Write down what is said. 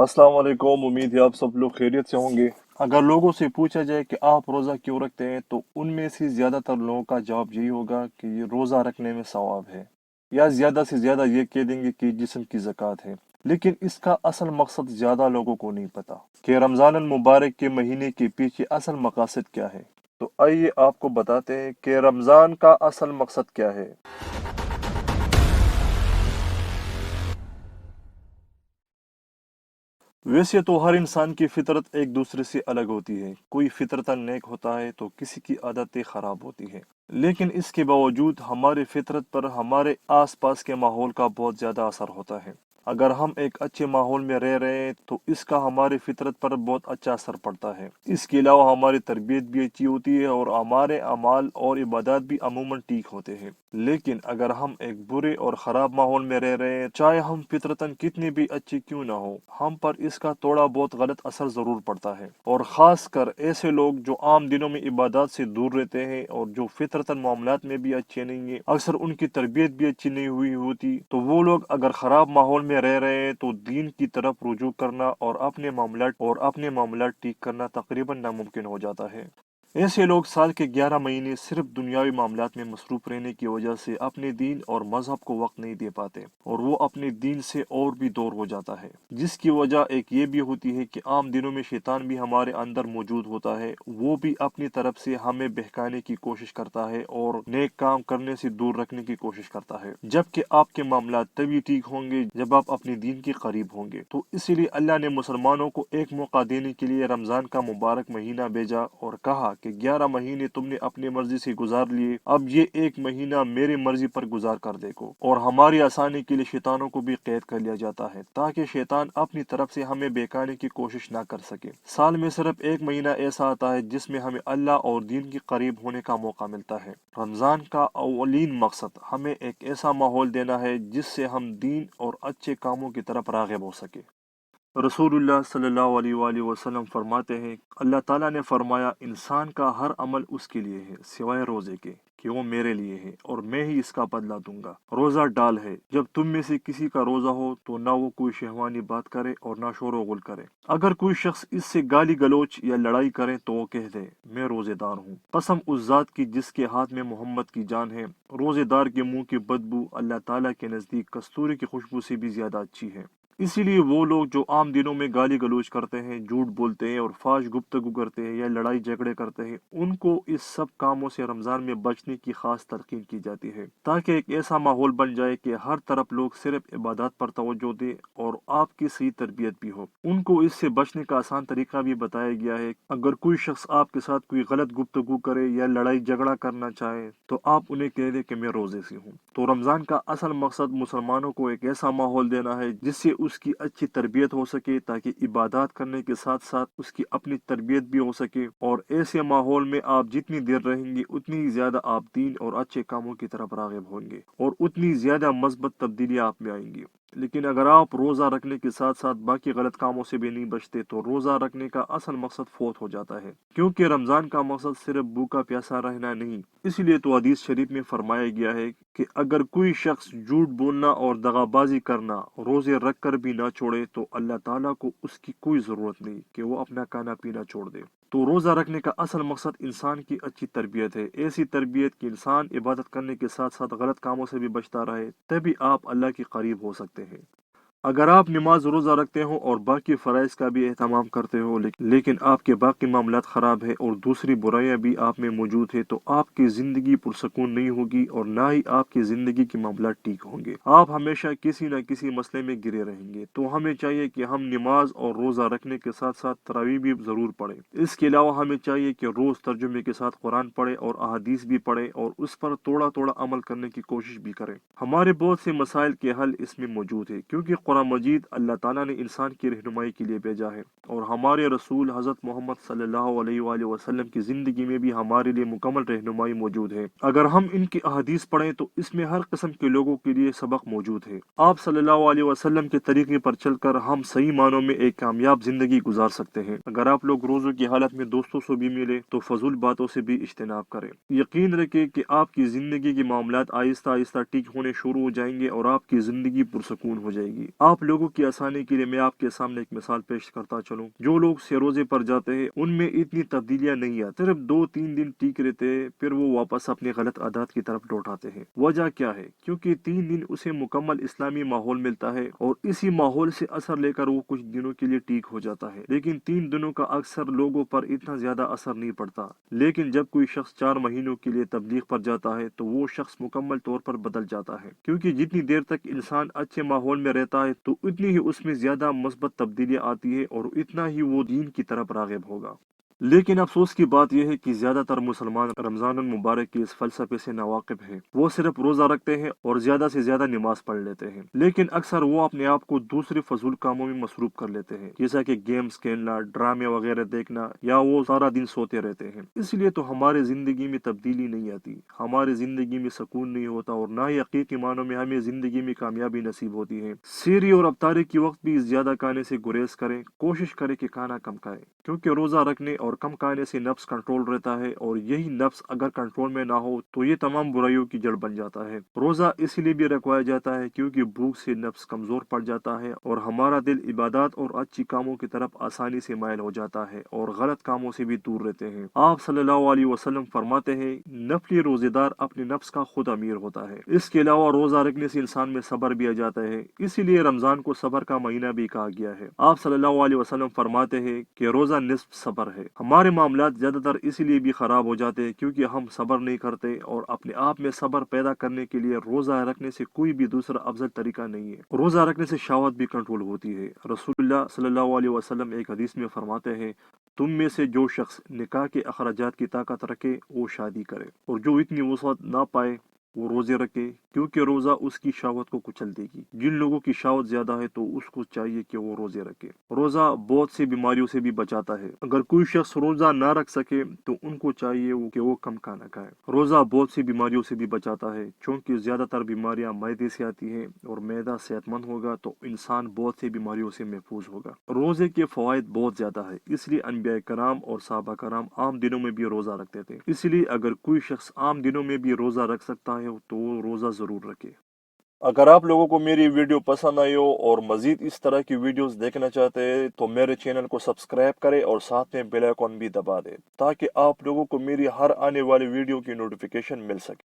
अस्सलाम वालेकुम। उम्मीद है आप सब लोग खैरियत से होंगे। अगर लोगों से पूछा जाए कि आप रोज़ा क्यों रखते हैं तो उनमें से ज़्यादातर लोगों का जवाब यही होगा कि ये रोज़ा रखने में सवाब है, या ज़्यादा से ज़्यादा ये कह देंगे कि जिस्म की ज़कात है। लेकिन इसका असल मकसद ज़्यादा लोगों को नहीं पता कि रमज़ान मुबारक के महीने के पीछे असल मकसद क्या है। तो आइए आपको बताते हैं कि रमज़ान का असल मकसद क्या है। वैसे तो हर इंसान की फितरत एक दूसरे से अलग होती है। कोई फितरतन नेक होता है तो किसी की आदतें खराब होती है। लेकिन इसके बावजूद हमारी फितरत पर हमारे आसपास के माहौल का बहुत ज़्यादा असर होता है। अगर हम एक अच्छे माहौल में रह रहे हैं तो इसका हमारी फितरत पर बहुत अच्छा असर पड़ता है। इसके अलावा हमारी तरबियत भी अच्छी होती है और हमारे अमाल और इबादत भी अमूमन ठीक होते हैं। लेकिन अगर हम एक बुरे और ख़राब माहौल में रह रहे हैं, चाहे हम फितरतन कितनी भी अच्छी क्यों ना हो, हम पर इसका थोड़ा बहुत गलत असर ज़रूर पड़ता है। और ख़ास कर ऐसे लोग जो आम दिनों में इबादत से दूर रहते हैं और जो फितरतन मामलात में भी अच्छे नहीं है, अक्सर उनकी तरबियत भी अच्छी नहीं हुई होती, तो वो लोग अगर ख़राब माहौल में रह रहे हैं तो दीन की तरफ रुजू करना और अपने मामलात ठीक करना तकरीबन नामुमकिन हो जाता है। ऐसे लोग साल के 11 महीने सिर्फ दुनियावी मामलात में मसरूफ रहने की वजह से अपने दीन और मजहब को वक्त नहीं दे पाते और वो अपने दीन से और भी दूर हो जाता है। जिसकी वजह एक ये भी होती है कि आम दिनों में शैतान भी हमारे अंदर मौजूद होता है। वो भी अपनी तरफ से हमें बहकाने की कोशिश करता है और नेक काम करने से दूर रखने की कोशिश करता है। जबकि आपके मामलात तभी ठीक होंगे जब आप अपने दीन के करीब होंगे। तो इसीलिए अल्लाह ने मुसलमानों को एक मौका देने के लिए रमजान का मुबारक महीना भेजा और कहा कि 11 महीने तुमने अपनी मर्जी से गुजार लिए, अब ये एक महीना मेरी मर्जी पर गुजार कर देखो। और हमारी आसानी के लिए शैतानों को भी कैद कर लिया जाता है ताकि शैतान अपनी तरफ से हमें बेकाने की कोशिश ना कर सके। साल में सिर्फ एक महीना ऐसा आता है जिसमें हमें अल्लाह और दीन के करीब होने का मौका मिलता है। रमजान का अवलीन मकसद हमें एक ऐसा माहौल देना है जिससे हम दीन और अच्छे कामों की तरफ राग़िब हो सके। रसूलुल्लाह सल्लल्लाहु अलैहि वसल्लम फरमाते हैं, अल्लाह ताला ने फरमाया, इंसान का हर अमल उसके लिए है सिवाय रोजे के, कि वो मेरे लिए है और मैं ही इसका बदला दूंगा। रोजा डाल है, जब तुम में से किसी का रोजा हो तो ना वो कोई शहवानी बात करे और ना शोर गुल करे। अगर कोई शख्स इससे गाली गलोच या लड़ाई करे तो वो कह दे, मैं रोजेदार हूँ। कसम उस जात की जिसके हाथ में मोहम्मद की जान है, रोजेदार के मुंह की बदबू अल्लाह ताला के नजदीक कस्तूरी की खुशबू से भी ज्यादा अच्छी है। इसीलिए वो लोग जो आम दिनों में गाली गलौज करते हैं, झूठ बोलते हैं और फाश गुफ्तगू करते हैं या लड़ाई झगड़े करते हैं, उनको इस सब कामों से रमजान में बचने की खास तलकीन की जाती है ताकि एक ऐसा माहौल बन जाए कि हर तरफ लोग सिर्फ इबादत पर तवज्जो दें और आपकी सही तरबियत भी हो। उनको इससे बचने का आसान तरीका भी बताया गया है। अगर कोई शख्स आपके साथ कोई गलत गुफ्तगू करे या लड़ाई झगड़ा करना चाहे तो आप उन्हें कह दें कि मैं रोजे से हूँ। तो रमजान का असल मकसद मुसलमानों को एक ऐसा माहौल देना है जिससे उसकी अच्छी तरबियत हो सके ताकि इबादत करने के साथ साथ उसकी अपनी तरबियत भी हो सके। और ऐसे माहौल में आप जितनी देर रहेंगे उतनी ही ज्यादा आप दीन और अच्छे कामों की तरफ राग़िब होंगे और उतनी ज्यादा मस्बत तब्दीलियां आप में आएंगी। लेकिन अगर आप रोज़ा रखने के साथ साथ बाकी गलत कामों से भी नहीं बचते तो रोज़ा रखने का असल मकसद फोत हो जाता है, क्योंकि रमज़ान का मकसद सिर्फ भूखा प्यासा रहना नहीं। इसीलिए तो हदीस शरीफ में फरमाया गया है कि अगर कोई शख्स झूठ बोलना और दगाबाजी करना रोज़े रख कर भी ना छोड़े तो अल्लाह ताला को उसकी कोई ज़रूरत नहीं कि वो अपना खाना पीना छोड़ दे। तो रोज़ा रखने का असल मकसद इंसान की अच्छी तरबियत है, ऐसी तरबियत कि इंसान इबादत करने के साथ साथ गलत कामों से भी बचता रहे, तभी आप अल्लाह के करीब हो सकते हैं। अगर आप नमाज रोज़ा रखते हो और बाकी फ़राइज़ का भी एहतमाम करते हो लेकिन आपके बाकी मामलात ख़राब है और दूसरी बुराइयां भी आप में मौजूद है तो आपकी ज़िंदगी पुरसकून नहीं होगी और ना ही आपकी ज़िंदगी के मामलात ठीक होंगे। आप हमेशा किसी न किसी मसले में गिरे रहेंगे। तो हमें चाहिए कि हम नमाज और रोज़ा रखने के साथ साथ तरावी भी ज़रूर पढ़ें। इसके अलावा हमें चाहिए कि रोज़ तर्जुमे के साथ कुरान पढ़े और अहादीस भी पढ़े और उस पर थोड़ा थोड़ा अमल करने की कोशिश भी करें। हमारे बहुत से मसाइल के हल इसमें मौजूद है, क्योंकि कुरान मजीद अल्लाह ताला ने इंसान की रहनुमाई के लिए भेजा है और हमारे रसूल हज़रत मोहम्मद सल्लल्लाहु अलैहि वसल्लम की ज़िंदगी में भी हमारे लिए मुकम्मल रहनुमाई मौजूद है। अगर हम इनकी अहादीस पढ़ें तो इसमें हर किस्म के लोगों के लिए सबक मौजूद है। आप सल्लल्लाहु अलैहि वसल्लम के तरीके पर चलकर हम सही मानों में एक कामयाब जिंदगी गुजार सकते हैं। अगर आप लोग रोज़ों की हालत में दोस्तों से भी मिले तो फजूल बातों से भी इज्तनाब करें। यकीन रखें कि आपकी ज़िंदगी के मामलात आहिस्ता आहिस्ता ठीक होने शुरू हो जाएंगे और आपकी ज़िंदगी पुरसकून हो जाएगी। آپ لوگوں کی آسانی کے لیے میں آپ کے سامنے ایک مثال پیش کرتا چلوں۔ جو لوگ سے روزے پر جاتے ہیں ان میں اتنی تبدیلیاں نہیں آتی، صرف 2-3 دن ٹھیک رہتے ہیں، پھر وہ واپس اپنے غلط عادات کی طرف لوٹ آتے ہیں۔ وجہ کیا ہے؟ کیونکہ 3 دن اسے مکمل اسلامی ماحول ملتا ہے اور اسی ماحول سے اثر لے کر وہ کچھ دنوں کے لیے ٹھیک ہو جاتا ہے، لیکن 3 دنوں کا اکثر لوگوں پر اتنا زیادہ اثر نہیں پڑتا۔ لیکن جب کوئی شخص 4 مہینوں کے لیے تبلیغ پر جاتا ہے تو وہ شخص مکمل طور پر بدل جاتا ہے، کیونکہ جتنی دیر تک انسان اچھے ماحول میں رہتا ہے تو اتنی ہی اس میں زیادہ مثبت تبدیلیاں آتی ہے اور اتنا ہی وہ دین کی طرف راغب ہوگا۔ لیکن افسوس کی بات یہ ہے کہ زیادہ تر مسلمان رمضان المبارک کے اس فلسفے سے ناواقف ہیں۔ وہ صرف روزہ رکھتے ہیں اور زیادہ سے زیادہ نماز پڑھ لیتے ہیں، لیکن اکثر وہ اپنے آپ کو دوسرے فضول کاموں میں مصروف کر لیتے ہیں، جیسا کہ گیمز کھیلنا، ڈرامے وغیرہ دیکھنا، یا وہ سارا دن سوتے رہتے ہیں۔ اس لیے تو ہماری زندگی میں تبدیلی نہیں آتی، ہماری زندگی میں سکون نہیں ہوتا اور نہ ہی حقیقی معنوں میں ہمیں زندگی میں کامیابی نصیب ہوتی ہے۔ سحری اور افطاری کے وقت بھی زیادہ کھانے سے گریز کریں، کوشش کریں کہ کھانا کم کھائیں، کیونکہ روزہ رکھنے اور کم کھانے سے نفس کنٹرول رہتا ہے، اور یہی نفس اگر کنٹرول میں نہ ہو تو یہ تمام برائیوں کی جڑ بن جاتا ہے۔ روزہ اس لیے بھی رکھوایا جاتا ہے کیونکہ بھوک سے نفس کمزور پڑ جاتا ہے اور ہمارا دل عبادات اور اچھی کاموں کی طرف آسانی سے مائل ہو جاتا ہے اور غلط کاموں سے بھی دور رہتے ہیں۔ آپ صلی اللہ علیہ وسلم فرماتے ہیں، نفلی روزے دار اپنے نفس کا خود امیر ہوتا ہے۔ اس کے علاوہ روزہ رکھنے سے انسان میں صبر بھی آ جاتا ہے، اسی لیے رمضان کو صبر کا مہینہ بھی کہا گیا ہے۔ آپ صلی اللہ علیہ وسلم فرماتے ہیں کہ روزہ نصف صبر ہے۔ ہمارے معاملات زیادہ تر اسی لیے بھی خراب ہو جاتے ہیں کیونکہ ہم صبر نہیں کرتے، اور اپنے آپ میں صبر پیدا کرنے کے لیے روزہ رکھنے سے کوئی بھی دوسرا افضل طریقہ نہیں ہے۔ روزہ رکھنے سے شہوت بھی کنٹرول ہوتی ہے۔ رسول اللہ صلی اللہ علیہ وسلم ایک حدیث میں فرماتے ہیں، تم میں سے جو شخص نکاح کے اخراجات کی طاقت رکھے وہ شادی کرے، اور جو اتنی وسعت نہ پائے وہ روزے رکھے، کیونکہ روزہ اس کی شہوت کو کچل دے گی۔ جن لوگوں کی شہوت زیادہ ہے تو اس کو چاہیے کہ وہ روزے رکھے۔ روزہ بہت سی بیماریوں سے بھی بچاتا ہے۔ اگر کوئی شخص روزہ نہ رکھ سکے تو ان کو چاہیے کہ وہ کم کھانا کھائے۔ روزہ بہت سی بیماریوں سے بھی بچاتا ہے، چونکہ زیادہ تر بیماریاں معدے سے آتی ہیں، اور معدہ صحت مند ہوگا تو انسان بہت سی بیماریوں سے محفوظ ہوگا۔ روزے کے فوائد بہت زیادہ ہے، اس لیے انبیاء کرام اور صحابہ کرام عام دنوں میں بھی روزہ رکھتے تھے۔ اس لیے اگر کوئی شخص عام دنوں میں بھی روزہ رکھ سکتا ہے تو وہ روزہ ضرور رکھے۔ اگر آپ لوگوں کو میری ویڈیو پسند آئی ہو اور مزید اس طرح کی ویڈیوز دیکھنا چاہتے ہیں تو میرے چینل کو سبسکرائب کریں اور ساتھ میں بیل آئیکن بھی دبا دیں، تاکہ آپ لوگوں کو میری ہر آنے والی ویڈیو کی نوٹیفیکیشن مل سکے۔